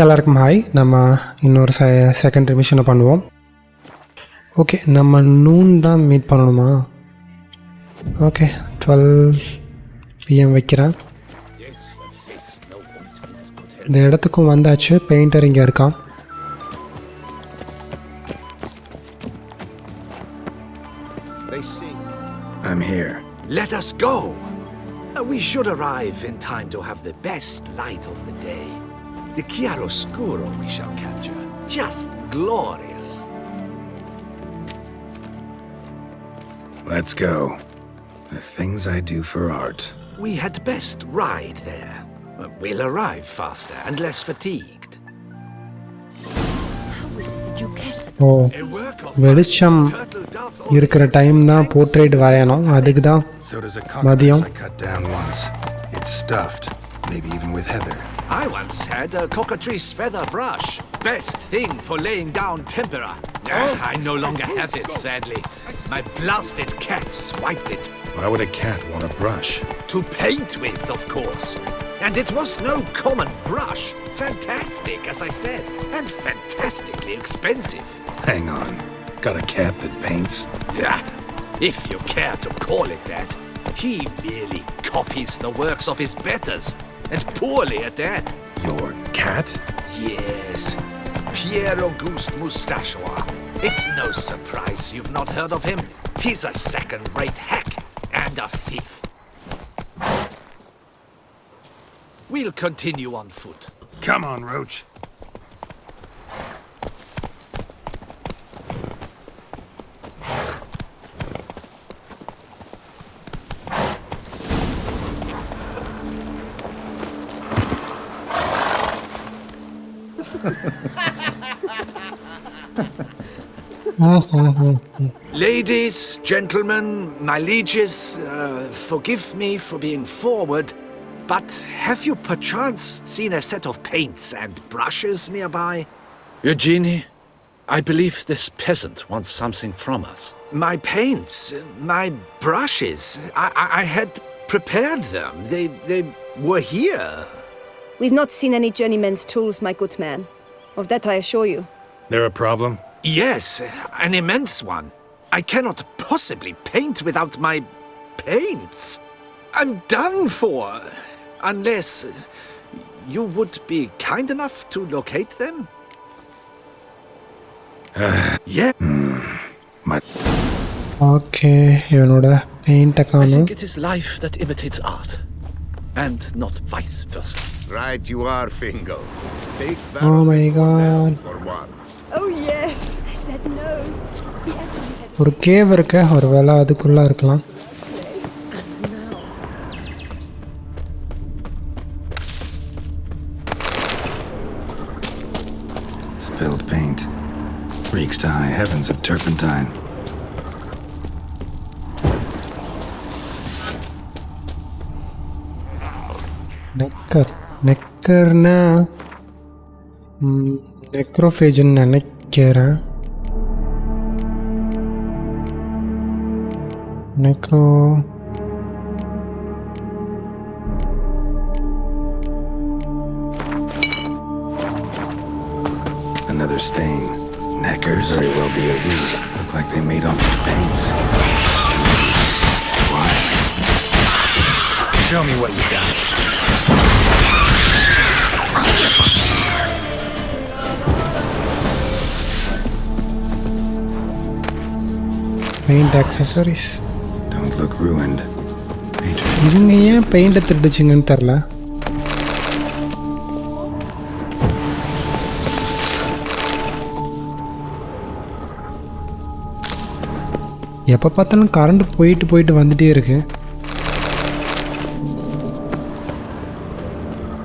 எல்லாருக்கும் ஹாய். நம்ம இன்னொரு செகண்ட் ரிமிஷனை பண்ணுவோம். ஓகே, நம்ம நூன் தான் மீட் பண்ணணுமா? ஓகே, 12 PM வைக்கிறேன். இந்த இடத்துக்கும் வந்தாச்சு. பெயிண்டர் இங்கே இருக்கான். I'm here. Let us go. We should arrive in time to have the best light of the day. The chiaroscuro we shall capture. Just glorious. Let's go. The things I do for art. We had best ride there. We'll arrive faster and less fatigued. How is it that you guess it? ஓ, வெளிச்சம் இருக்கிற time தான் portrait வரையணும். அதுக்கு தான் So does a மதியம். cockatrice I cut down once. It's stuffed, maybe even with heather. I once had a cockatrice feather brush. Best thing for laying down tempera. I no longer have it, sadly. My blasted cat swiped it. Why would a cat want a brush? To paint with, of course. And it was no common brush. Fantastic, as I said, and fantastically expensive. Hang on. Got a cat that paints? Yeah, if you care to call it that. He merely copies the works of his betters, and poorly at that. Your cat? Yes, Pierre-Auguste Moustachois. It's no surprise you've not heard of him. He's a second-rate hack and a thief. We'll continue on foot. Come on, Roach. Ladies, gentlemen, my lieges, forgive me for being forward, but have you perchance seen a set of paints and brushes nearby? Eugenie, I believe this peasant wants something from us. My paints, my brushes, I had prepared them. They were here. We've not seen any journeyman's tools, my good man. Of that I assure you. There a problem? Yes, an immense one. I cannot possibly paint without my paints. I'm done for. Unless you would be kind enough to locate them? Yeah. Okay, இவனோட பெயிண்ட்டை I காணும். think it is life that imitates art, and not vice versa. Right you are, Fingo. Take Oh my God. for once. Oh yes, that nose. He actually had ஒரு cave இருக்கு, ஒரு வேளை அதுக்குள்ளே இருக்கலாம். Spilled paint. Reeks to high heavens of turpentine. நெக்கர்னா நெக்ரோஃபேஜ்னு நினைக்கிறேன். Necro Another stain. Neckers very well be a lead. Look like they made off with paints. Why? Show me what you got. Paint accessories. Don't look ruined. Painter. இதுங்க ஏன் பெயிண்ட்டை திருடுச்சிங்கன்னு தெரில. எப்போ பார்த்தாலும் current போயிட்டு வந்துட்டே இருக்கு.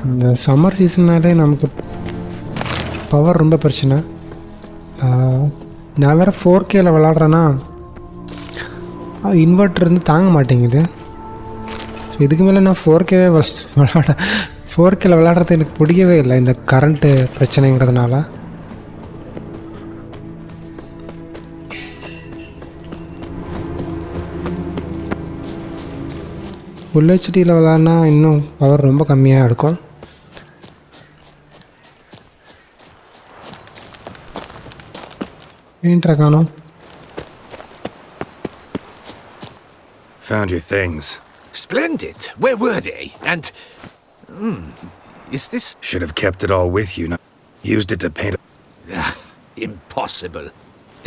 இந்த சம்மர் சீசன்னாலே நமக்கு பவர் ரொம்ப பிரச்சனை. நான் வேறு 4Kல விளாட்றேன்னா இன்வெர்ட்டர் இருந்து தாங்க மாட்டேங்குது. ஸோ இதுக்கு மேலே நான் 4Kவே விளாட 4Kல விளாட்றது எனக்கு பிடிக்கவே இல்லை, இந்த கரண்ட்டு பிரச்சனைங்கிறதுனால. ஃபுல் ஹெச்டியில் விளாட்னா இன்னும் பவர் ரொம்ப கம்மியாக இருக்கும். பெயிண்டரை காணோம். Found your things. Splendid. Where were they? And... is this... Should have kept it all with you. Used it to paint. Impossible.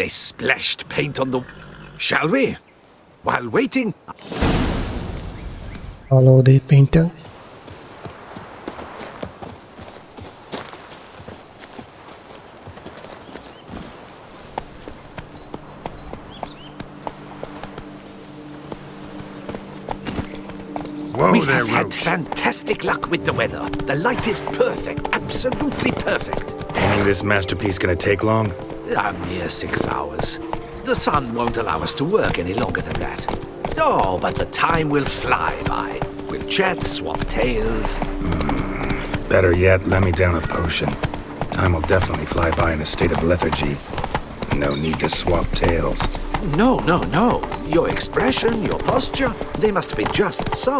They splashed paint on the... Shall we? While waiting... Follow the painter. Whoa We there, have had Roach. fantastic luck with the weather. The light is perfect. Absolutely perfect. Painting this masterpiece gonna take long? A mere 6 hours. The sun won't allow us to work any longer than that. Oh, but the time will fly by. We'll chat, swap tales. Better yet, let me down a potion. Time will definitely fly by in a state of lethargy. No need to swap tales. No. Your expression, your posture, they must be just so.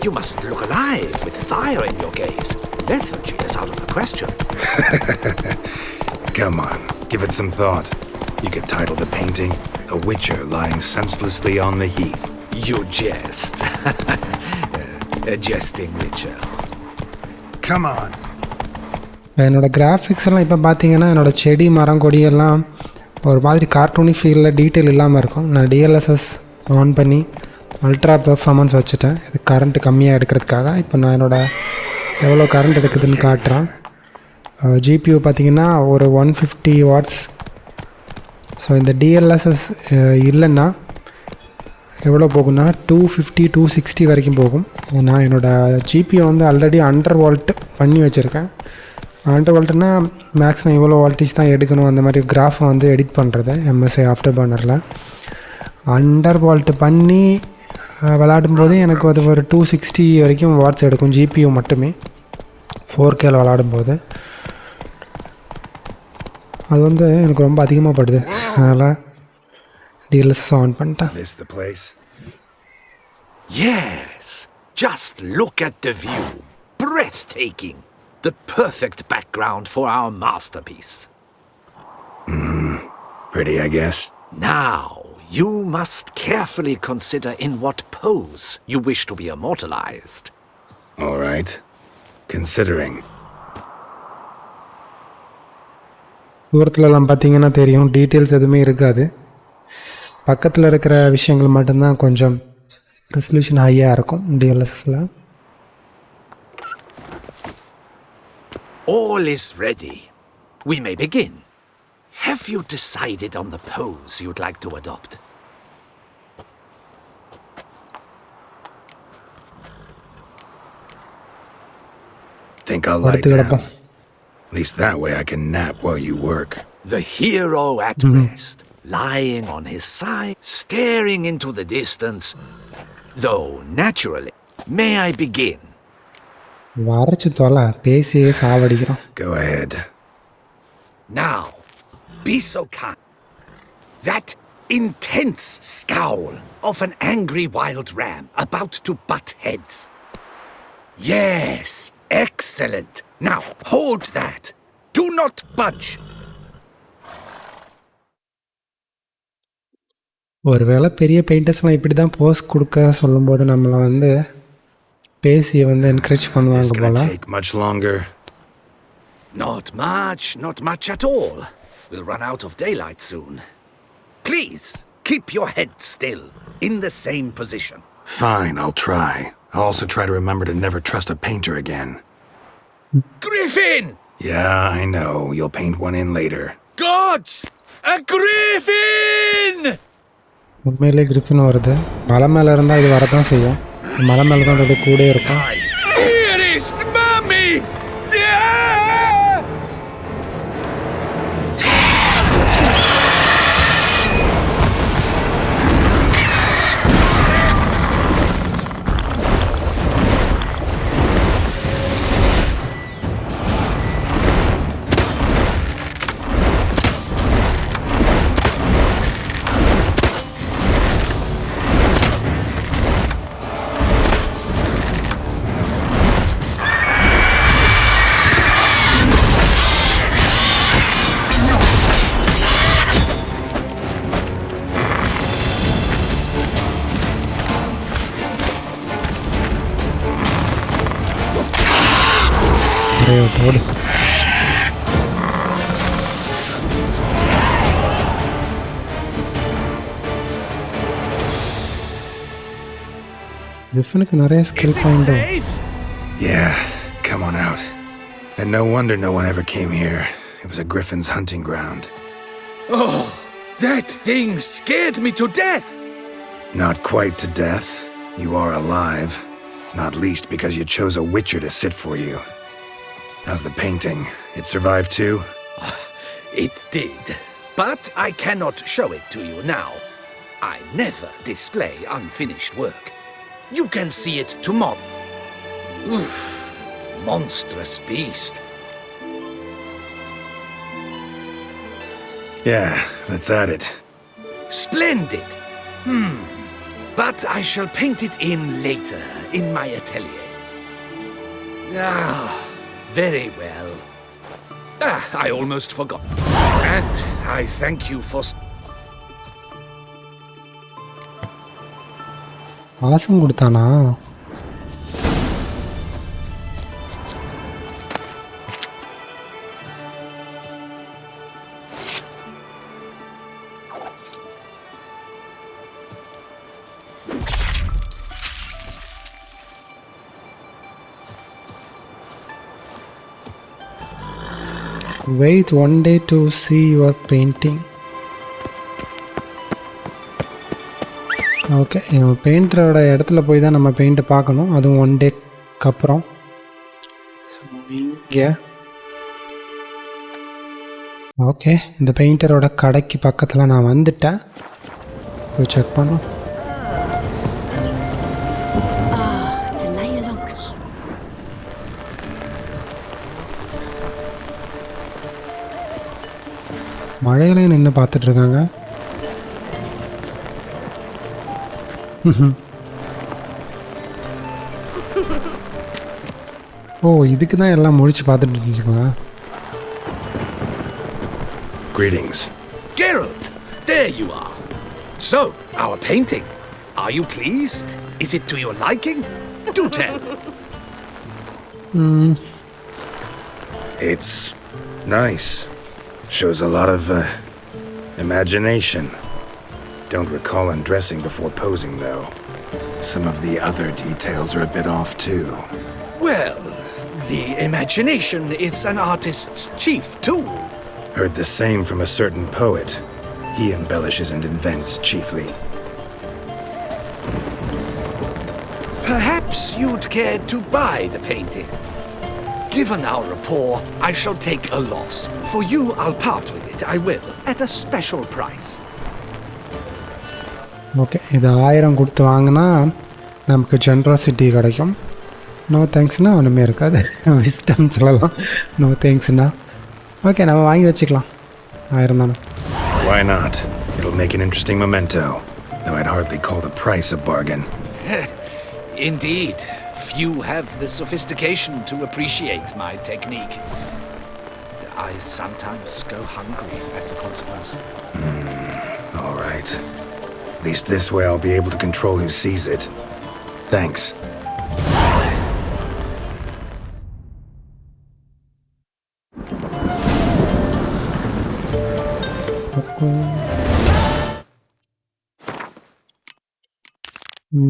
You must look alive with fire in your gaze. Lethargy is out of the question. Come on, give it some thought. You could title the painting, A Witcher Lying Senselessly on the Heath. You jest. A jesting witcher. Come on. என்னோடய graphics எல்லாம் இப்போ பார்த்தீங்கன்னா என்னோடய செடி மரம் கொடியெல்லாம் ஒரு மாதிரி கார்ட்டூனி ஃபீலில் detail இல்லாமல் இருக்கும். நான் டிஎல்எஸ்எஸ் ஆன் பண்ணி அல்ட்ரா பெர்ஃபார்மன்ஸ் வச்சுட்டேன். இது கரண்ட்டு கம்மியாக எடுக்கிறதுக்காக. இப்போ நான் என்னோடய எவ்வளோ கரண்ட் எடுக்குதுன்னு காட்டுறேன். ஜிபியூ பார்த்திங்கன்னா ஒரு 150 வாட்ஸ். ஸோ இந்த டிஎல்எஸ்எஸ் இல்லைன்னா எவ்வளோ போகும்னா 250 260 வரைக்கும் போகும். நான் என்னோடய ஜிபியூ வந்து ஆல்ரெடி அண்டர் வால்ட் பண்ணி வச்சுருக்கேன். அண்டர் வால்ட்னா மேக்ஸிமம் இவ்வளோ வால்டேஜ் தான் எடுக்கணும் அந்த மாதிரி கிராஃபை வந்து எடிட் பண்ணுறது எம்எஸ்ஐ ஆஃப்டர் பர்னரில். அண்டர் வால்ட் பண்ணி விளாடும்போது எனக்கு அது ஒரு 260 வரைக்கும் வாட்ஸ் எடுக்கும் ஜிபியூ மட்டுமே 4Kல விளாடும்போது. அது வந்து எனக்கு ரொம்ப அதிகமாக படுது. அதனால் டிஎல்எஸ் ஆன் பண்ணிட்டேன். This the place? Yes. Just look at the view. Breathtaking. The perfect background for our masterpiece. Pretty, I guess. Now, you must carefully consider in what pose you wish to be immortalized. All right. Considering. தூரத்துலலாம் பார்த்தீங்கன்னா தெரியும், details எதுவுமே இருக்காது. பக்கத்தில் இருக்கிற விஷயங்கள் மட்டும்தான் கொஞ்சம் resolution ஹையாக இருக்கும் டிஎல்எஸ்ஸில். All is ready. We may begin. Have you decided on the pose you'd like to adopt? Think I'll lie down. At least that way I can nap while you work. The hero at rest, lying on his side, staring into the distance. Though, naturally, may I begin? வரைச்சி தொலை, பேசியே சாவடிக்கிறோம். Go ahead. Now, be so kind. That intense scowl of an angry wild ram about to butt heads. Yes, excellent. Now, hold that. Do not budge. ஒருவேளை பெரிய பெயிண்டர்ஸ்லாம் இப்படி தான் போஸ் கொடுக்க சொல்லும்போது நம்மளை வந்து பேசியை வந்து என்கரேஜ் பண்ணுவாங்க போல. Take much longer? Not much at all. We'll run out of daylight soon. Please, keep your head still, in the same position. Fine, I'll try. I'll also try to remember to never trust a painter again. Griffin! Yeah, I know. You'll paint one in later. Gods! A griffin! உண்மையிலே Griffin வருது. மலை மேலே இருந்தால் இது வரதான் செய்யும். மலை மேலே தான் அதோட கூட இருக்கும். Dearest mommy! நிறைய ஓடு. Griffin-க்கு நிறைய skill point. Yeah, come on out. And no wonder no one ever came here. It was a griffin's hunting ground. Oh, that thing scared me to death! Not quite to death. You are alive. Not least because you chose a witcher to sit for you. How's the painting? It survived too? It did. But I cannot show it to you now. I never display unfinished work. You can see it tomorrow. Oof, monstrous beast. Yeah, let's add it. Splendid. But I shall paint it in later, in my atelier. Ah, very well. I almost forgot. And I thank you for... ஆசம் கொடுத்தானா? Wait one day to see your painting. Okay, பெயிண்டரோட இடத்துல போய் தான் நம்ம பெயிண்ட்டை பார்க்கணும். அதுவும் one டேக்கு அப்புறம். இங்கே ஓகே, இந்த பெயிண்டரோட கடைக்கு பக்கத்தில் நான் வந்துட்டேன். போய் செக் பண்ணோம். மழையிலையும் நின்று பார்த்துட்ருக்காங்க. ஓ, இதுக்கு தான் எல்லாம் முடிச்சு பார்த்துட்டு இருந்துச்சுங்களா? Greetings. Geralt, there you are. So, our painting. Are you pleased? Is it to your liking? Do tell. It's nice. Shows a lot of imagination. Don't recall undressing before posing, though. Some of the other details are a bit off, too. Well, the imagination is an artist's chief tool. Heard the same from a certain poet. He embellishes and invents chiefly. Perhaps you'd care to buy the painting. Given our rapport, I shall take a loss. For you, I'll part with it, I will, at a special price. Okay, இது 1000 கொடுத்து வாங்கினா நமக்கு ஜென்ராசிட்டி கிடைக்கும். No தேங்க்ஸ்னா ஒன்றுமே இருக்காது. Wisdom சொல்லலாம் no தேங்க்ஸ்னா. Okay, நம்ம வாங்கி வச்சுக்கலாம் 1000 தானே. Why not? It'll make an interesting memento, though I'd hardly call the price a bargain. Indeed. Few have the sophistication to appreciate my technique. I sometimes go hungry as a consequence. All right. At least this way I'll be able to control who sees it. Thanks.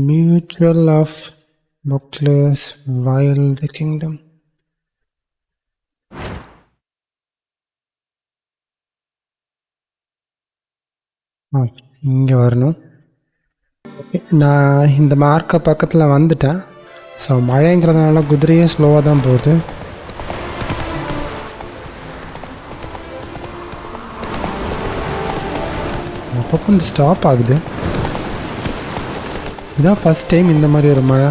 Mutual of Bucklers while the kingdom. இங்கே வரணும். Okay, நான் இந்த மார்க்கை பக்கத்தில் வந்துட்டேன். So மழைங்கிறதுனால குதிரையே ஸ்லோவாக தான் போகுது. அப்பப்போ இந்த ஸ்டாப் ஆகுது. இதான் ஃபஸ்ட் டைம் இந்த மாதிரி ஒரு மழை.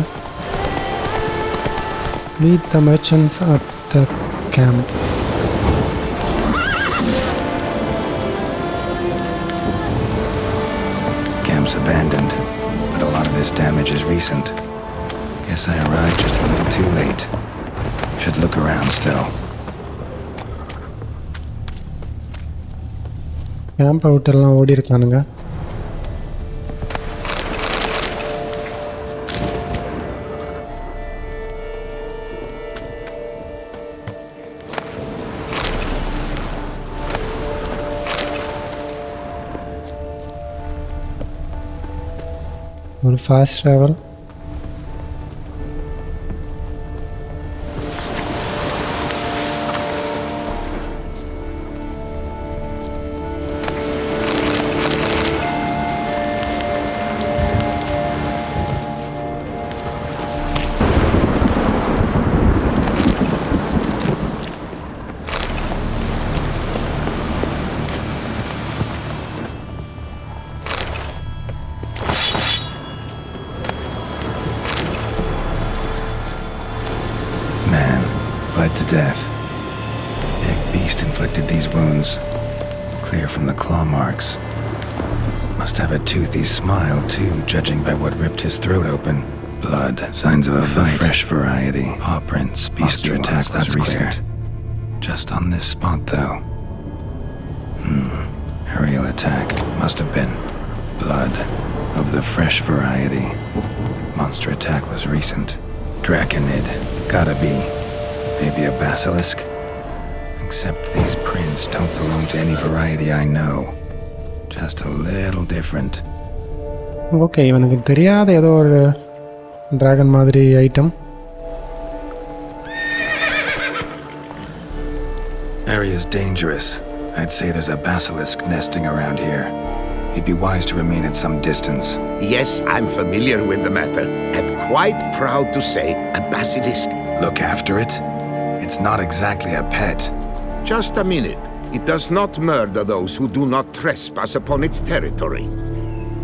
Meet the merchants at the camp. Camp's abandoned, but a lot of this damage is recent. Guess I arrived just a little too late. Should look around still. Camp அவுட்டெல்லாம் ஓடி இருக்கானுங்க. ஒரு fast travel. Bled to death. Big beast inflicted these wounds. Clear from the claw marks. Must have a toothy smile, too, judging by what ripped his throat open. Blood, signs of a fight. Fresh variety. Paw prints, beast attack was recent. Just on this spot, though. Aerial attack. Must have been. Blood, of the fresh variety. Monster attack was recent. Draconid. Gotta be. Maybe a basilisk? Except these prints don't belong to any variety I know. Just a little different. Okay, இவனுக்கு தெரியாத ஏதோ ஒரு dragon மாதிரி item. Area's dangerous. I'd say there's a basilisk nesting around here. It'd be wise to remain at some distance. Yes, I'm familiar with the matter, and quite proud to say a basilisk. Look after it? It's not exactly a pet. Just a minute. It does not murder those who do not trespass upon its territory.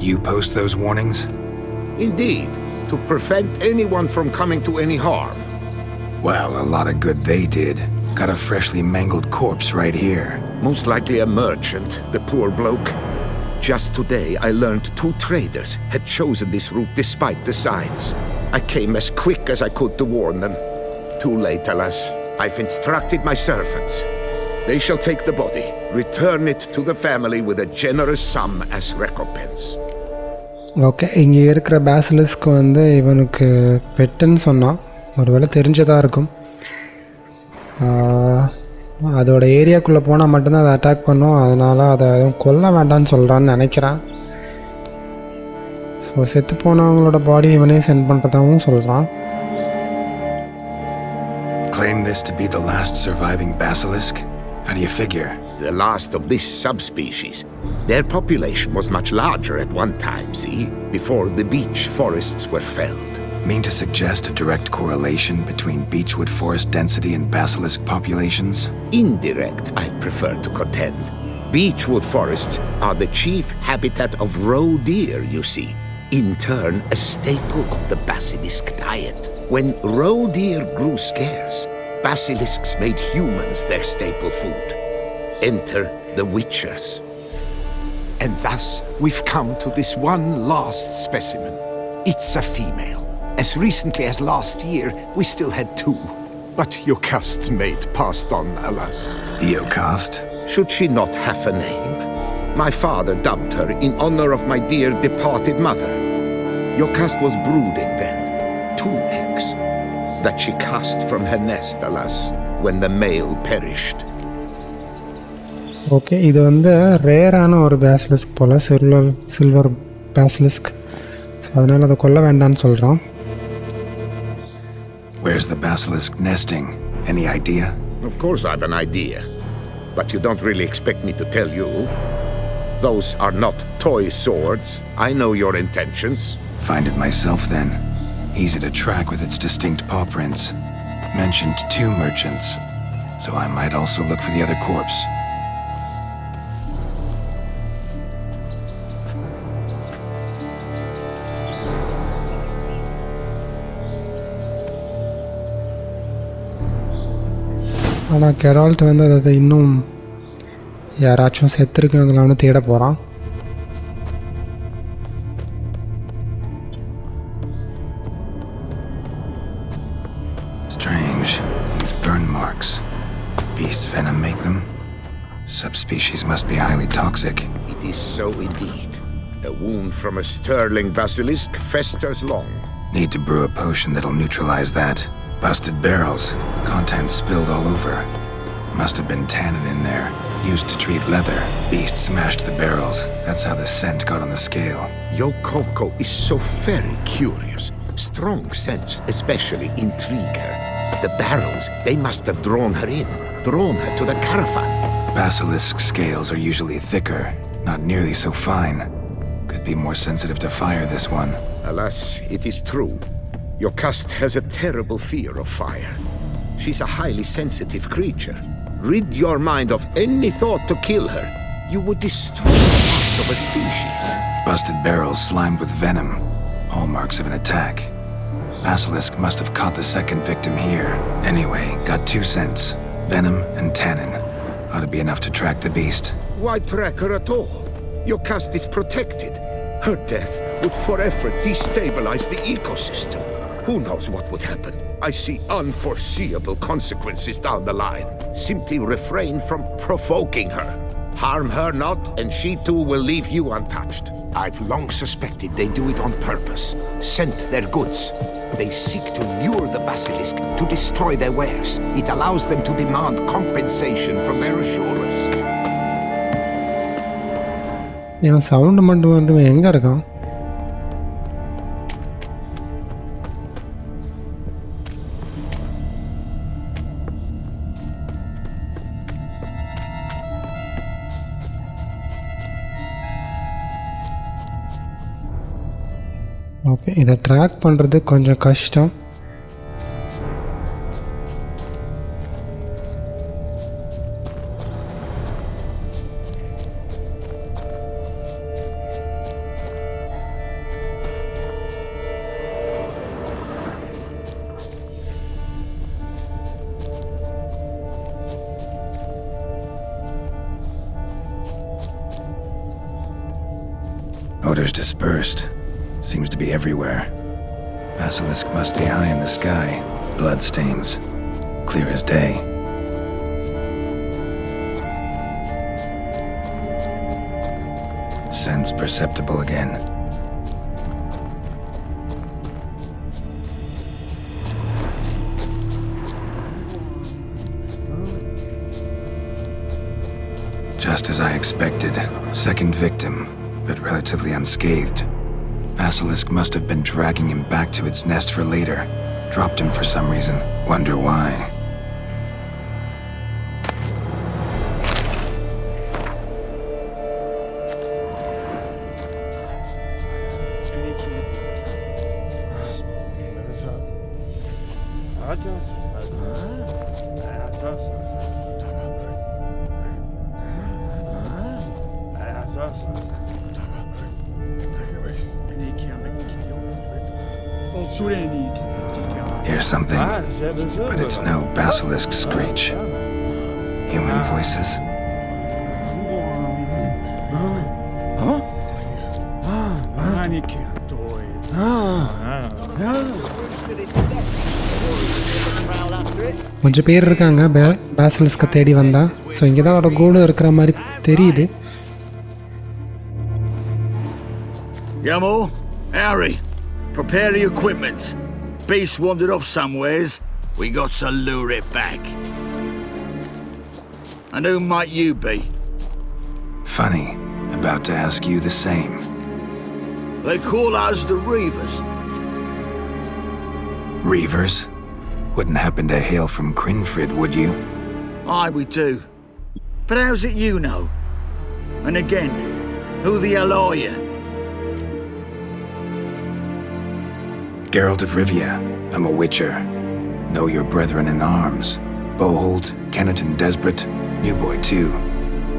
You post those warnings? Indeed, to prevent anyone from coming to any harm. Well, a lot of good they did. Got a freshly mangled corpse right here. Most likely a merchant, the poor bloke. Just today, I learned 2 traders had chosen this route despite the signs. I came as quick as I could to warn them. Too late, alas. I've instructed my servants. They shall take the body, return it to the family with a generous sum as recompense. Okay, இங்கே இருக்கிற பேசிலிஸ்க்கு வந்து இவனுக்கு பெட்டுன்னு சொன்னான். ஒரு வேளை தெரிஞ்சதாக இருக்கும். அதோட ஏரியாக்குள்ளே போனால் மட்டும்தான் அதை அட்டாக் பண்ணும். அதனால் அதை எதுவும் கொல்ல வேண்டாம்னு சொல்கிறான்னு நினைக்கிறேன். ஸோ செத்து போனவங்களோட பாடி இவனே சென்ட் பண்ணுறதாகவும் சொல்கிறான். Claim this to be the last surviving basilisk? How do you figure? The last of this subspecies. Their population was much larger at one time, see? Before the beech forests were felled. Mean to suggest a direct correlation between beechwood forest density and basilisk populations? Indirect, I prefer to contend. Beechwood forests are the chief habitat of roe deer, you see. In turn, a staple of the basilisk diet. When roe deer grew scarce, basilisks made humans their staple food. Enter the witchers. And thus, we've come to this one last specimen. It's a female. As recently as last year, we still had 2. But Yokast's mate passed on, alas. Yokast? Should she not have a name? My father dubbed her in honor of my dear departed mother. Yokast was brooding then. 2 eggs that she cast from her nest, alas, when the male perished. Okay, இது வந்து ரேரான ஒரு பேசிலிஸ்க் போல், silver பேசிலிஸ்க். So அதனால் அதை கொல்ல வேண்டான்னு சொல்கிறான். Where's the basilisk nesting? Any idea? Of course I've an idea. But you don't really expect me to tell you. Those are not toy swords. I know your intentions. Find it myself then. Easy to track with its distinct paw prints. Mentioned 2 merchants, so I might also look for the other corpse. ஆனால் Geralt வந்து அதை இன்னும் யாராச்சும் செத்துருக்காங்களான்னு தேட போகிறான். Strange. These burn marks. Beast's venom make them? Subspecies must be highly toxic. It is so indeed. A wound from a sterling basilisk festers long. Need to brew a potion that'll neutralize that. Busted barrels. Contents spilled all over. Must have been tannin in there. Used to treat leather. Beast smashed the barrels. That's how the scent got on the scale. Your Coco is so very curious. Strong sense especially intrigue her. The barrels, they must have drawn her in. Drawn her to the caravan. Basilisk scales are usually thicker. Not nearly so fine. Could be more sensitive to fire, this one. Alas, it is true. Your cast has a terrible fear of fire. She's a highly sensitive creature. Rid your mind of any thought to kill her. You would destroy the last of a species. Busted barrels slimed with venom. Hallmarks of an attack. Basilisk must have caught the second victim here. Anyway, got 2 scents. Venom and tannin. Ought to be enough to track the beast. Why track her at all? Your cast is protected. Her death would forever destabilize the ecosystem. Who knows what would happen? I see unforeseeable consequences down the line. Simply refrain from provoking her. Harm her not, and she too will leave you untouched. I've long suspected they do it on purpose. Scent their goods. They seek to lure the basilisk to destroy their wares. It allows them to demand compensation from their assurers. இவன் sound மட்டும் வந்து எங்கே இருக்கான்? Okay, இதை track பண்ணுறது கொஞ்சம் கஷ்டம். Odors dispersed. Seems to be everywhere. Basilisk must be high in the sky. Blood stains. Clear as day. Sense perceptible again. Just as I expected. Second victim, but relatively unscathed. Basilisk must have been dragging him back to its nest for later. Dropped him for some reason. Wonder why. Hear something, but it's no basilisk screech. Human voices. கொஞ்சம் பேர் இருக்காங்க பேசலிஸ்கை தேடி வந்தா. So இங்கே தான் அவரோட கூடு இருக்கிற மாதிரி தெரியுது. Yamo, Harry, prepare the equipment. Beast wandered off somewheres. We got to lure it back. And who might you be? Funny. About to ask you the same. They call us the Reavers. Reavers? Wouldn't happen to hail from Crinfrid, would you? Aye, we do. But how's it you know? And again, who the hell are you? Geralt of Rivia. I'm a witcher. Know your brethren in arms. Bohold, Kenneton Desperate, New Boy too.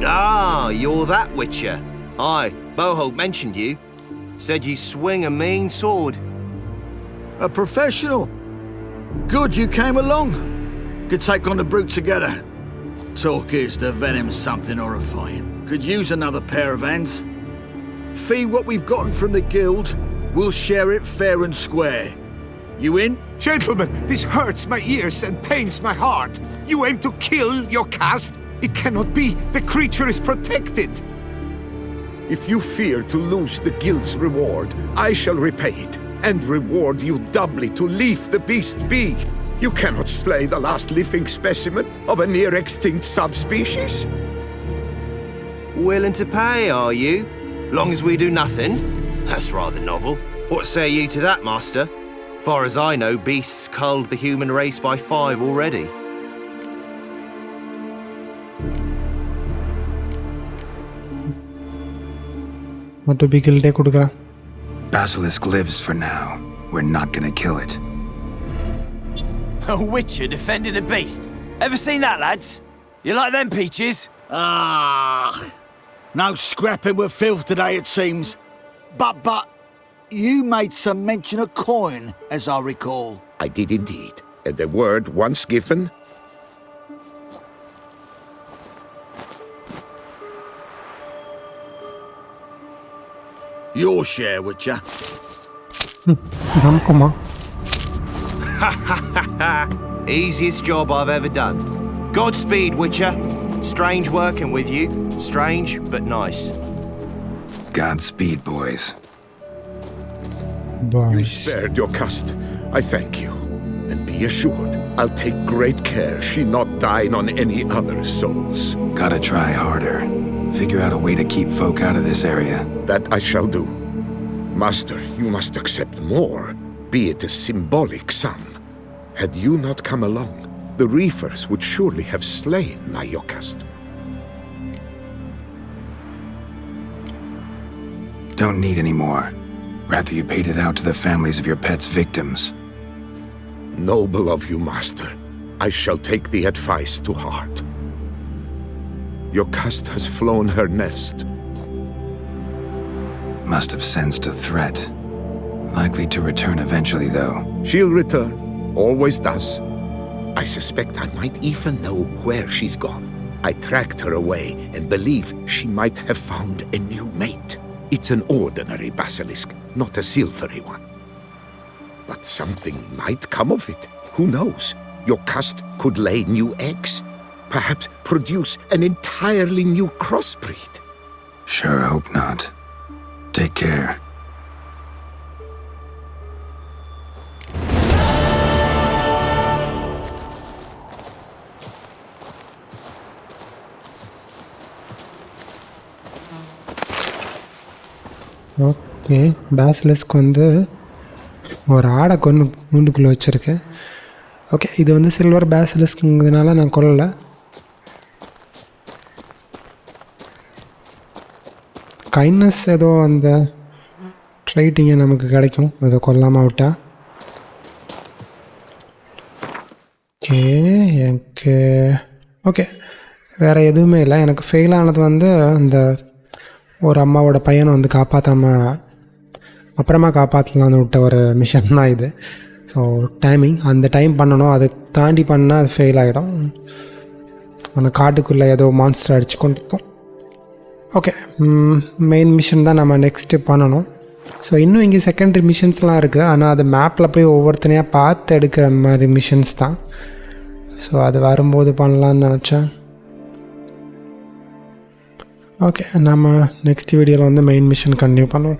Ah, you're that witcher. Aye, Bohold mentioned you. Said you swing a mean sword. A professional. Good you came along. Could take on the brute together. Talk is the venom's something horrifying. Could use another pair of hands. Fee what we've gotten from the guild. We'll share it fair and square. You in? Gentlemen, this hurts my ears and pains my heart. You aim to kill your caste? It cannot be. The creature is protected. If you fear to lose the guild's reward, I shall repay it, and reward you doubly to leave the beast be. You cannot slay the last living specimen of a near-extinct subspecies? Willing to pay, are you? Long as we do nothing? That's rather novel. What say you to that, Master? Far as I know, beasts culled the human race by 5 already. What be killed kudukra. Basilisk lives for now. We're not gonna kill it. A witcher defending a beast. Ever seen that, lads? You like them peaches? Ah, no scrapping with filth today, it seems. But, you made some mention of coin, as I recall. I did indeed. And the word once given... Your share, Witcher. Ramkuma. Easiest job I've ever done. Godspeed, Witcher. Strange working with you. Strange, but nice. Godspeed, boys. You Boys. spared your cust. I thank you. And be assured, I'll take great care she not dine on any other souls. Gotta try harder. Figure out a way to keep folk out of this area. That I shall do. Master, you must accept more, be it a symbolic sum. Had you not come along, the reefers would surely have slain Nayokast. Don't need any more. Rather you paid it out to the families of your pets' victims. Noble of you, Master. I shall take the advice to heart. Your cust has flown her nest. Must have sensed a threat. Likely to return eventually, though. She'll return. Always does. I suspect I might even know where she's gone. I tracked her away and believe she might have found a new mate. It's an ordinary basilisk, not a silvery one. But something might come of it. Who knows? Your cust could lay new eggs. Perhaps produce an entirely new crossbreed. Sure hope not. Take care. Okay basilisk வந்து ஒரு ஆடை கூண்டுக்குள்ளே வச்சுருக்கேன். Okay இது வந்து silver பேசிலிஸ்க்குங்கிறதுனால நான் கொல்லலை. Kindness ஏதோ அந்த ட்ரைட்டிங்க நமக்கு கிடைக்கும் அதை கொல்லாமல் விட்டா. ஓகே எனக்கு ஓகே வேறு எதுவுமே இல்லை. எனக்கு ஃபெயில் ஆனது வந்து அந்த ஒரு அம்மாவோட பையனை வந்து காப்பாற்றாமல் அப்புறமா காப்பாற்றலான்னு விட்ட ஒரு மிஷன் தான் இது. ஸோ டைமிங் அந்த டைம் பண்ணணும். அதை தாண்டி பண்ணால் அது ஃபெயில் ஆகிடும். அந்த காட்டுக்குள்ளே ஏதோ மான்ஸ்டர் அடித்து கொண்டு இருக்கும். ஓகே மெயின் மிஷன் தான் நம்ம நெக்ஸ்ட்டு பண்ணணும். ஸோ இன்னும் இங்கே செகண்டரி மிஷன்ஸ்லாம் இருக்குது. ஆனால் அது மேப்பில் போய் ஒவ்வொருத்தனையாக பார்த்து எடுக்கிற மாதிரி மிஷன்ஸ் தான். ஸோ அது வரும்போது பண்ணலான்னு நினச்சேன். ஓகே நம்ம நெக்ஸ்ட் வீடியோவில் வந்து மெயின் மிஷன் கண்டினியூ பண்ணுவோம்.